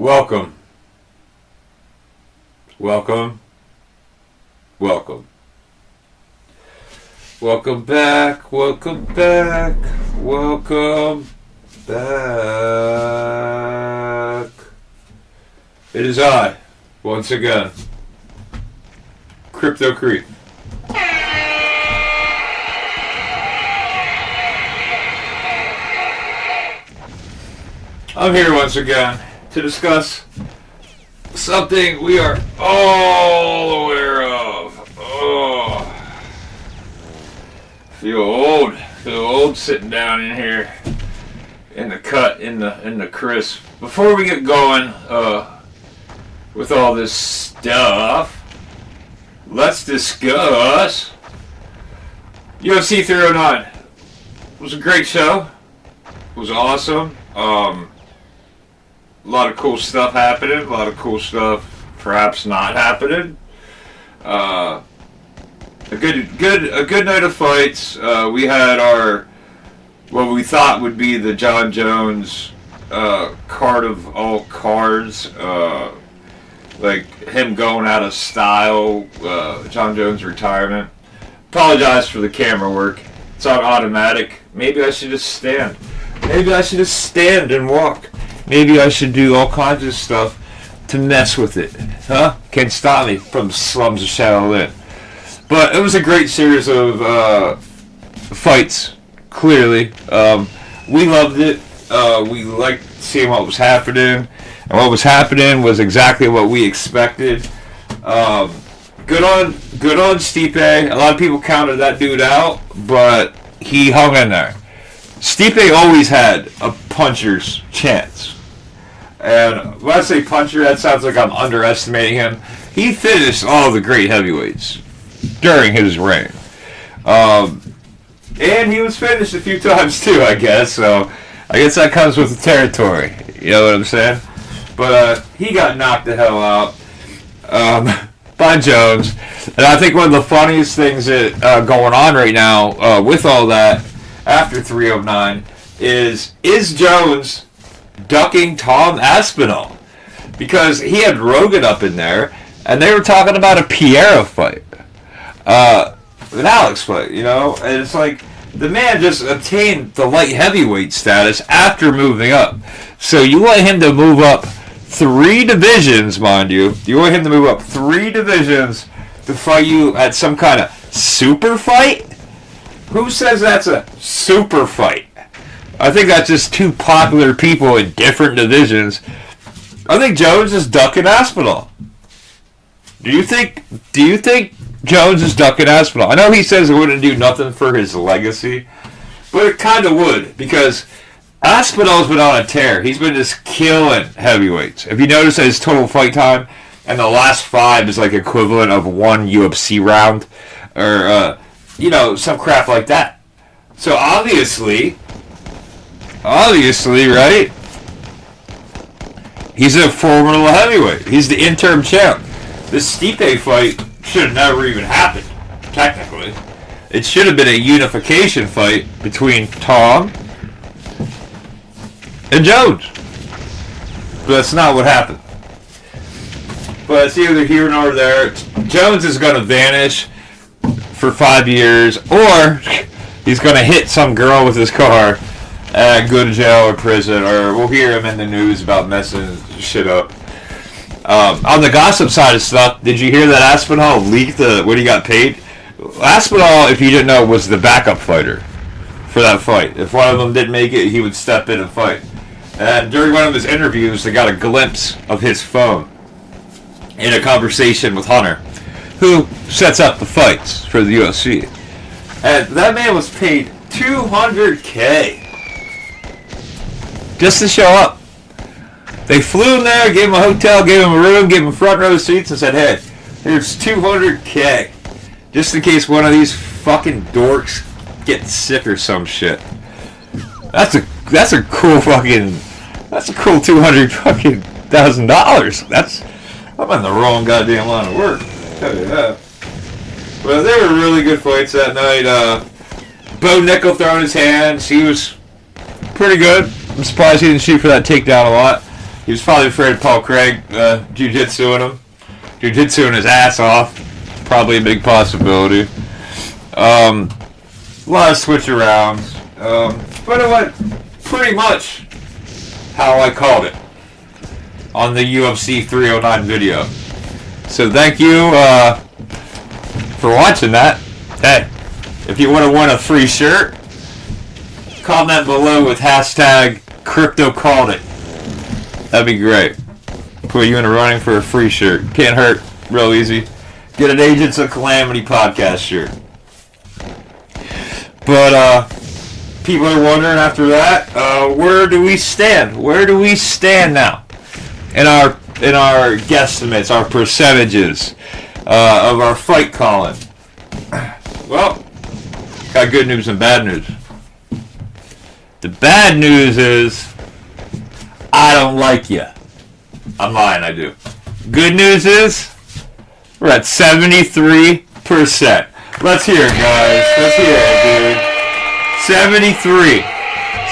Welcome. Welcome. Welcome. Welcome back. Welcome back. Welcome back. It is I, once again, Crypto Creep. I'm here once again to discuss something we are all aware of. Oh, feel old sitting down in here in the cut, in the crisp. Before we get going with all this stuff, let's discuss UFC 309. It was a great show. It was awesome. A lot of cool stuff happening. A lot of cool stuff perhaps not happening. A good night of fights. We had our what we thought would be the John Jones card of all cards. Like him going out of style. John Jones retirement. Apologize for the camera work. It's on automatic. Maybe I should just stand. Maybe I should just stand and walk. Maybe I should do all kinds of stuff to mess with it. Huh? Can't stop me from the slums of Shaolin. But it was a great series of fights, clearly. We loved it. We liked seeing what was happening. And what was happening was exactly what we expected. Good on Stipe. A lot of people counted that dude out, but he hung in there. Stipe always had a puncher's chance. And when I say puncher, that sounds like I'm underestimating him. He finished all the great heavyweights during his reign. And he was finished a few times too, I guess. So I guess that comes with the territory. You know what I'm saying? But he got knocked the hell out by Jones. And I think one of the funniest things that going on right now with all that, after 309 is Jones ducking Tom Aspinall, because he had Rogan up in there and they were talking about a Piera fight, an Alex fight, you know, and it's like the man just obtained the light heavyweight status after moving up. So you want him to move up 3 divisions, mind you. You want him to move up 3 divisions to fight you at some kind of super fight? Who says that's a super fight? I think that's just 2 popular people in different divisions. I think Jones is ducking Aspinall. Do you think Jones is ducking Aspinall? I know he says it wouldn't do nothing for his legacy, but it kind of would, because Aspinall's been on a tear. He's been just killing heavyweights. If you notice his total fight time, and the last 5 is like equivalent of 1 UFC round, or you know, some crap like that. So obviously, right? He's a formidable heavyweight. He's the interim champ. This Stipe fight should have never even happened, technically. It should have been a unification fight between Tom and Jones. But that's not what happened. But it's either here nor there. Jones is going to vanish for 5 years, or he's going to hit some girl with his car and go to jail or prison, or we'll hear him in the news about messing shit up. On the gossip side of stuff, did you hear that Aspinall leaked what he got paid? Aspinall, if you didn't know, was the backup fighter for that fight. If one of them didn't make it, he would step in and fight. And during one of his interviews, they got a glimpse of his phone in a conversation with Hunter, who sets up the fights for the UFC. And that man was paid $200K just to show up. They flew him there, gave him a hotel, gave him a room, gave him front row seats, and said, hey, here's $200K. Just in case one of these fucking dorks gets sick or some shit. That's a cool $200,000. I'm in the wrong goddamn line of work. I'll tell you that. But they were really good fights that night. Bo Nickel throwing his hands. He was pretty good. I'm surprised he didn't shoot for that takedown a lot. He was probably afraid of Paul Craig jiu-jitsuing him. Jiu-jitsuing his ass off. Probably a big possibility. A lot of switch-arounds. But it went pretty much how I called it on the UFC 309 video. So thank you for watching that. Hey, if you want to win a free shirt, comment below with hashtag CryptoCalledIt. That'd be great. Put you in a running for a free shirt. Can't hurt. Real easy. Get an Agents of Calamity podcast shirt. But people are wondering after that, where do we stand? Where do we stand now in our guesstimates, our percentages of our fight calling? Well, got good news and bad news. The bad news is I don't like you. I'm lying, I do. Good news is we're at 73%. Let's hear it, guys. Let's hear it, dude.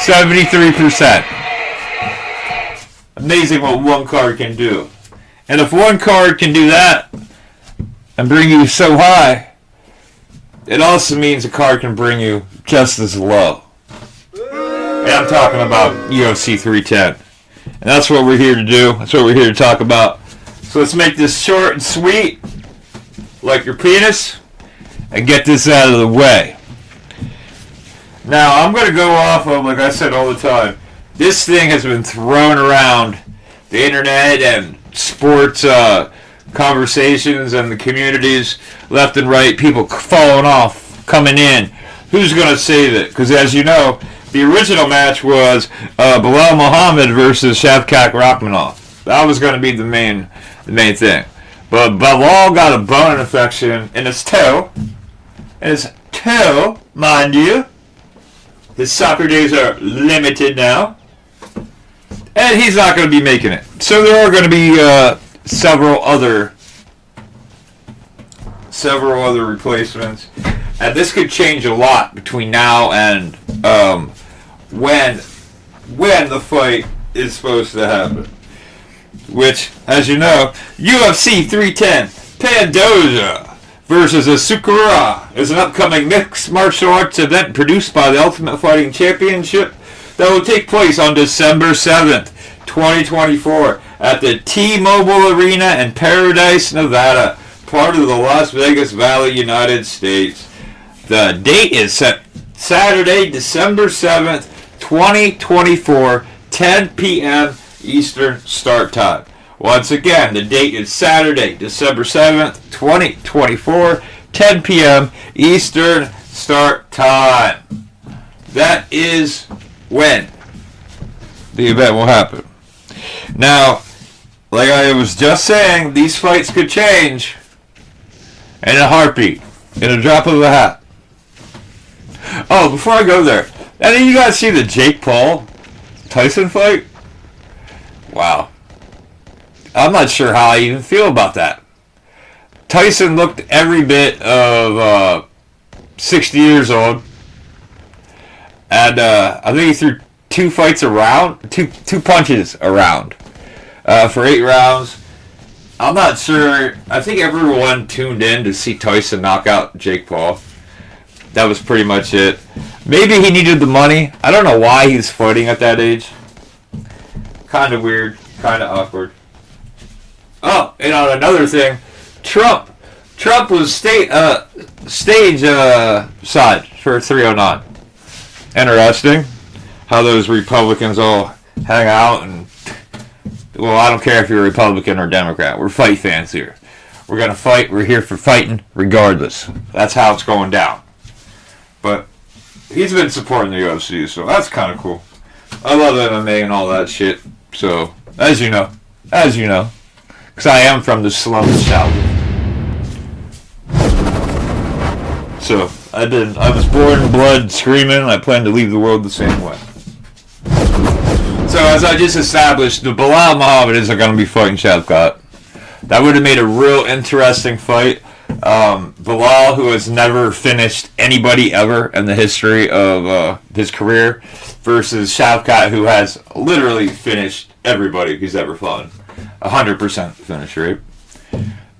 73%. Amazing what one card can do. And if one card can do that and bring you so high, it also means a card can bring you just as low. And I'm talking about UFC 310. And that's what we're here to do. That's what we're here to talk about. So let's make this short and sweet, like your penis, and get this out of the way. Now, I'm going to go off of, like I said all the time, this thing has been thrown around the internet and sports conversations and the communities left and right, people falling off, coming in. Who's going to save it? Because as you know, the original match was Bilal Muhammad versus Shavkat Rakhmonov. That was going to be the main thing. But Bilal got a bone infection in his toe. Mind you. His soccer days are limited now. And he's not going to be making it. So there are going to be several other replacements. And this could change a lot between now and when the fight is supposed to happen. Which, as you know, UFC 310 Pandoja versus Asukara is an upcoming mixed martial arts event produced by the Ultimate Fighting Championship that will take place on December 7th, 2024 at the T-Mobile Arena in Paradise, Nevada, part of the Las Vegas Valley, United States. The date is set Saturday, December 7th, 2024, 10 p.m. Eastern start time. Once again, the date is Saturday, December 7th, 2024, 10 p.m. Eastern start time. That is when the event will happen. Now, like I was just saying, these fights could change in a heartbeat, in a drop of a hat. Oh, before I go there, any of you guys see the Jake Paul Tyson fight? Wow. I'm not sure how I even feel about that. Tyson looked every bit of 60 years old. And I think he threw two punches around for 8 rounds. I'm not sure. I think everyone tuned in to see Tyson knock out Jake Paul. That was pretty much it. Maybe he needed the money. I don't know why he's fighting at that age. Kind of weird. Kind of awkward. Oh, and on another thing, Trump was stage side for 309. Interesting how those Republicans all hang out and, well, I don't care if you're a Republican or Democrat. We're fight fans here. We're going to fight. We're here for fighting regardless. That's how it's going down. But he's been supporting the UFC, so that's kind of cool. I love MMA and all that shit. So, as you know, because I am from the slum south. So, I was born in blood, screaming, and I plan to leave the world the same way. So, as I just established, the Bilal Muhammad isn't going to be fighting Shavkat. That would have made a real interesting fight. Bilal, who has never finished anybody ever in the history of his career, versus Shavkat, who has literally finished everybody he's ever fought. 100% finish rate.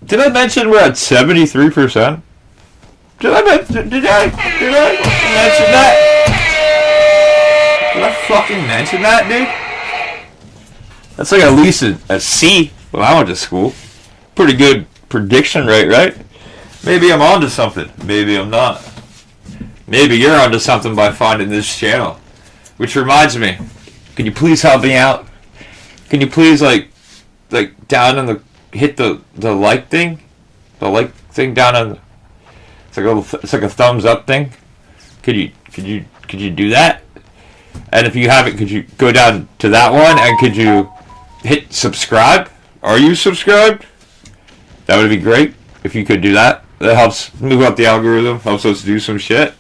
Did I mention we're at 73%? Did I mention that? Did I fucking mention that, dude? That's like at least a C when I went to school. Pretty good prediction rate, right? Maybe I'm onto something. Maybe I'm not. Maybe you're onto something by finding this channel. Which reminds me, can you please help me out? Can you please like down in the hit the like thing? The like thing down on it's like a thumbs up thing. Could you do that? And if you haven't, could you go down to that one and could you hit subscribe? Are you subscribed? That would be great if you could do that. That helps move up the algorithm, helps us do some shit.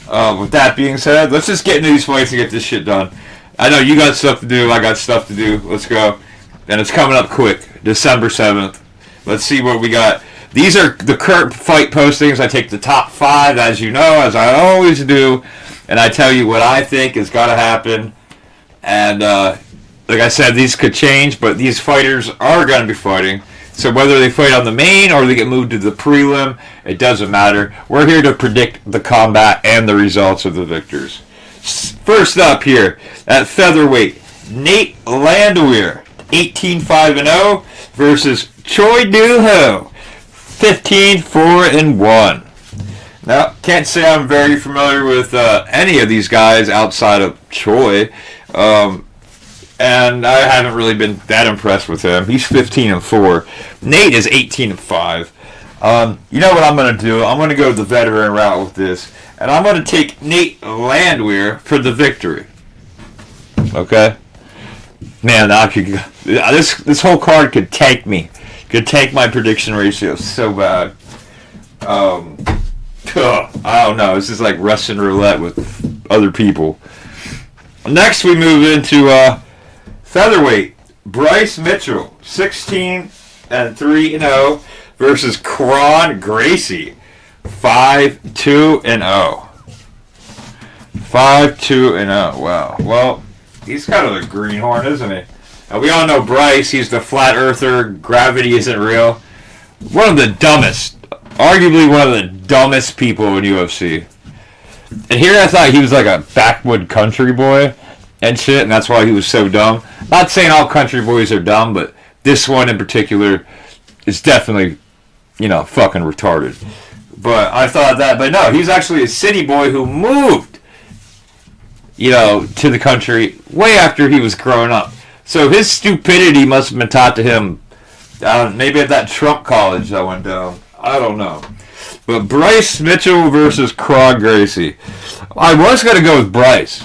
With that being said, let's just get into these fights and get this shit done. I know you got stuff to do, I got stuff to do. Let's go. And it's coming up quick, December 7th. Let's see what we got. These are the current fight postings. I take the top 5, as you know, as I always do, and I tell you what I think is got to happen. And like I said, these could change, but these fighters are going to be fighting. So whether they fight on the main or they get moved to the prelim, it doesn't matter. We're here to predict the combat and the results of the victors. First up here, at featherweight, Nate Landwehr, 18-5-0 versus Choi Do-ho, 15-4-1. Now, can't say I'm very familiar with any of these guys outside of Choi. And I haven't really been that impressed with him. He's 15-4. Nate is 18-5. You know what I'm going to do? I'm going to go the veteran route with this. And I'm going to take Nate Landwehr for the victory. Okay? Man, this whole card could tank me. Could tank my prediction ratio so bad. I don't know. This is like Russian roulette with other people. Next, we move into featherweight. Bryce Mitchell, 16-3-0 versus Kron Gracie, 5-2-0. 5-2-0. Wow. Well, he's kind of a greenhorn, isn't he? Now, we all know Bryce. He's the flat earther. Gravity isn't real. One of the dumbest, arguably one of the dumbest people in UFC. And here I thought he was like a backwood country boy and shit, and that's why he was so dumb. Not saying all country boys are dumb, but this one in particular is definitely, fucking retarded. But I thought that, but no, he's actually a city boy who moved, to the country way after he was growing up. So his stupidity must have been taught to him, maybe at that Trump college that went down. I don't know. But Bryce Mitchell versus Kron Gracie. I was going to go with Bryce,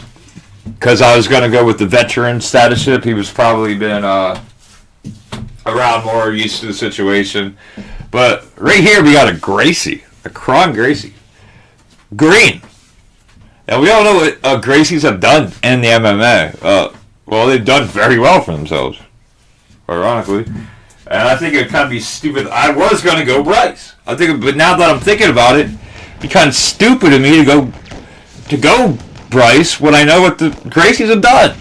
because I was going to go with the veteran statusship. He was probably been around more, used to the situation. But right here we got a Kron Gracie. Green. Now we all know what Gracies have done in the MMA. Well, they've done very well for themselves, ironically. And I think it'd kind of be stupid. I was going to go Bryce. But now that I'm thinking about it, it'd be kind of stupid of me to go Bryce when I know what the Gracies have done.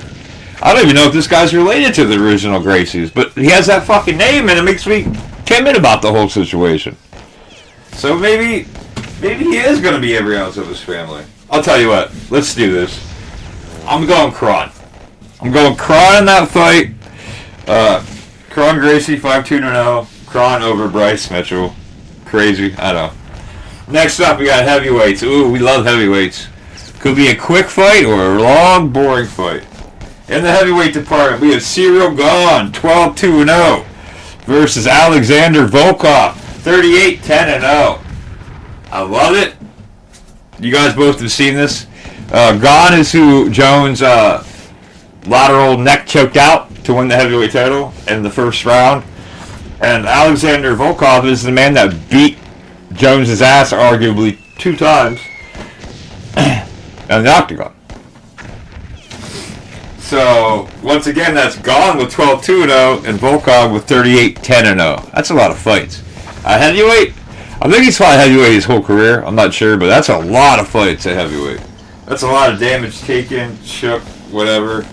I don't even know if this guy's related to the original Gracies, but he has that fucking name and it makes me timid about the whole situation. So maybe he is going to be every ounce of his family. I'll tell you what, let's do this. I'm going Kron. I'm going Kron in that fight. Kron Gracie, 5-2-0. Kron over Bryce Mitchell. Crazy, I know. Next up, we got heavyweights. Ooh, we love heavyweights. Could be a quick fight or a long, boring fight. In the heavyweight department, we have Cyril Gahn, 12-2-0, versus Alexander Volkov, 38-10-0. I love it. You guys both have seen this. Gahn is who Jones lateral neck choked out to win the heavyweight title in the first round. And Alexander Volkov is the man that beat Jones' ass arguably 2 times in the octagon. So, once again, that's Gahn with 12-2-0 and Volkov with 38-10-0. That's a lot of fights. Heavyweight, I think he's fought heavyweight his whole career. I'm not sure, but that's a lot of fights at heavyweight. That's a lot of damage taken, shook, whatever.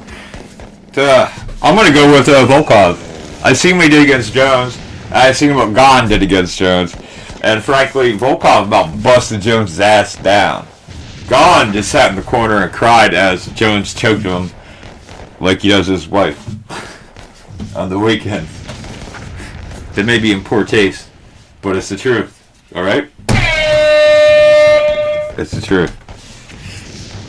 I'm going to go with Volkov. I seen what he did against Jones. I seen what Gon did against Jones. And frankly, Volkov about busted Jones' ass down. Gon just sat in the corner and cried as Jones choked him like he does his wife on the weekend. That may be in poor taste, but it's the truth. Alright? It's the truth.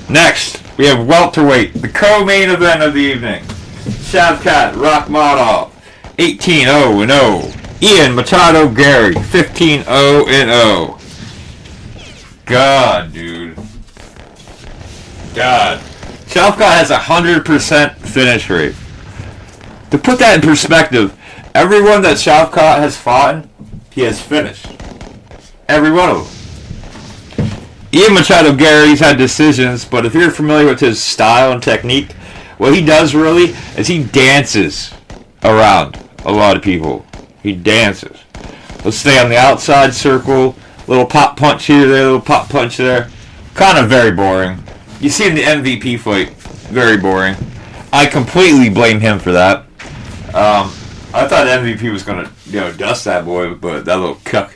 Next, we have welterweight, the co-main event of the evening. Shavkat Rakhmonov, 18-0-0. Ian Machado Gary, 15-0-0. God, dude. God. Shavkat has a 100% finish rate. To put that in perspective, everyone that Shavkat has fought, he has finished. Every one of them. Ian Machado Gary's had decisions, but if you're familiar with his style and technique, what he does really is he dances around a lot of people. He dances. He'll stay on the outside circle, little pop punch here, there, little pop punch there. Kind of very boring. You see in the MVP fight, very boring. I completely blame him for that. I thought MVP was gonna, dust that boy, but that little cuck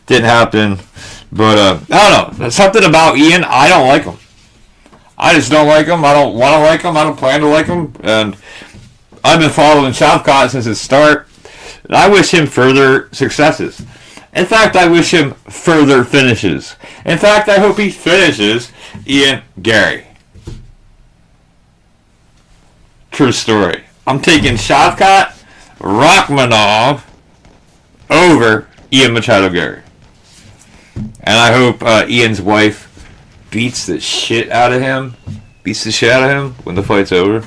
didn't happen. But I don't know. There's something about Ian. I don't like him. I just don't like him. I don't want to like him. I don't plan to like him. And I've been following Shavkat since his start. And I wish him further successes. In fact, I wish him further finishes. In fact, I hope he finishes Ian Gary. True story. I'm taking Shavkat Rakhmonov over Ian Machado Gary. And I hope Ian's wife beats the shit out of him. Beats the shit out of him when the fight's over.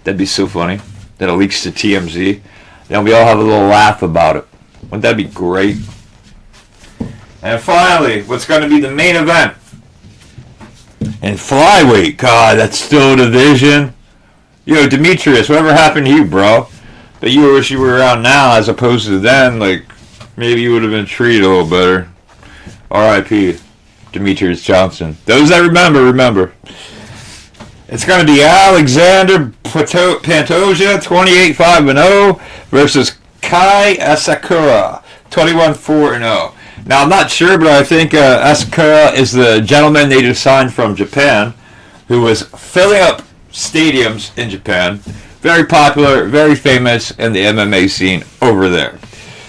That'd be so funny. Then it leaks to TMZ. Then we all have a little laugh about it. Wouldn't that be great? And finally, what's going to be the main event? And flyweight, God, that's still a division. Yo, Demetrius, whatever happened to you, bro? But you wish you were around now as opposed to then. Like, maybe you would have been treated a little better. R.I.P. Demetrius Johnson. Those that remember. It's going to be Alexander Pantoja, 28-5-0, versus Kai Asakura, 21-4-0. Now, I'm not sure, but I think Asakura is the gentleman they just signed from Japan, who was filling up stadiums in Japan. Very popular, very famous in the MMA scene over there.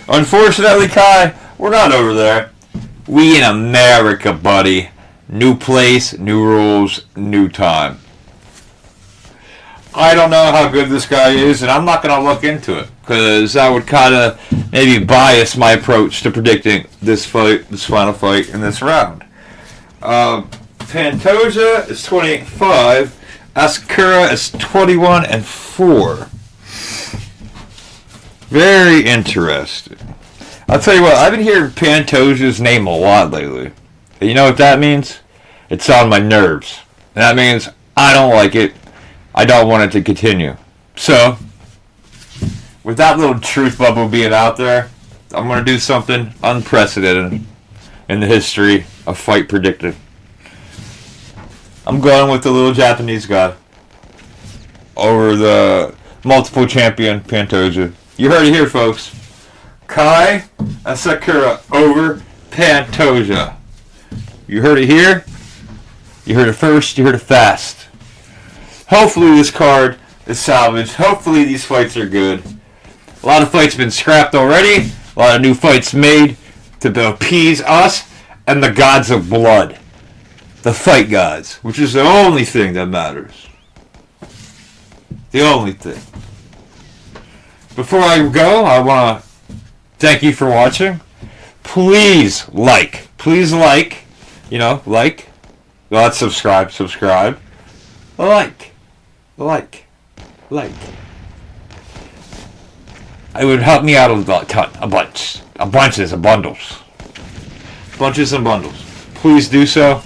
Unfortunately, Kai, we're not over there. We in America, buddy. New place, new rules, new time. I don't know how good this guy is, and I'm not going to look into it, because that would kind of maybe bias my approach to predicting this fight, this final fight in this round. Pantoja is 28-5. Asakura is 21-4. Very interesting. I'll tell you what, I've been hearing Pantoja's name a lot lately. And you know what that means? It's on my nerves. And that means I don't like it. I don't want it to continue. So, with that little truth bubble being out there, I'm going to do something unprecedented in the history of fight predicting. I'm going with the little Japanese guy over the multiple champion Pantoja. You heard it here, folks. Kai Asakura over Pantoja. You heard it here. You heard it first. You heard it fast. Hopefully this card is salvaged. Hopefully these fights are good. A lot of fights been scrapped already. A lot of new fights made to appease us and the gods of blood. The fight gods, which is the only thing that matters. The only thing. Before I go, I want to thank you for watching. Please like. Like. Well, let's subscribe. Like. It would help me out a bunch. Bunches and bundles. Please do so.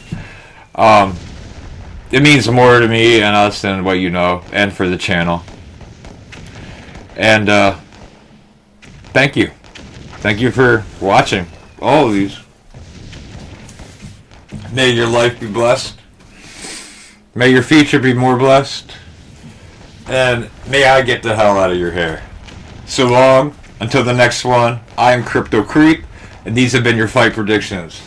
It means more to me and us than what you know, and for the channel. And thank you. Thank you for watching all of these. May your life be blessed. May your future be more blessed. and may I get the hell out of your hair. So long, until the next one, I am Crypto Creep, and these have been your fight predictions.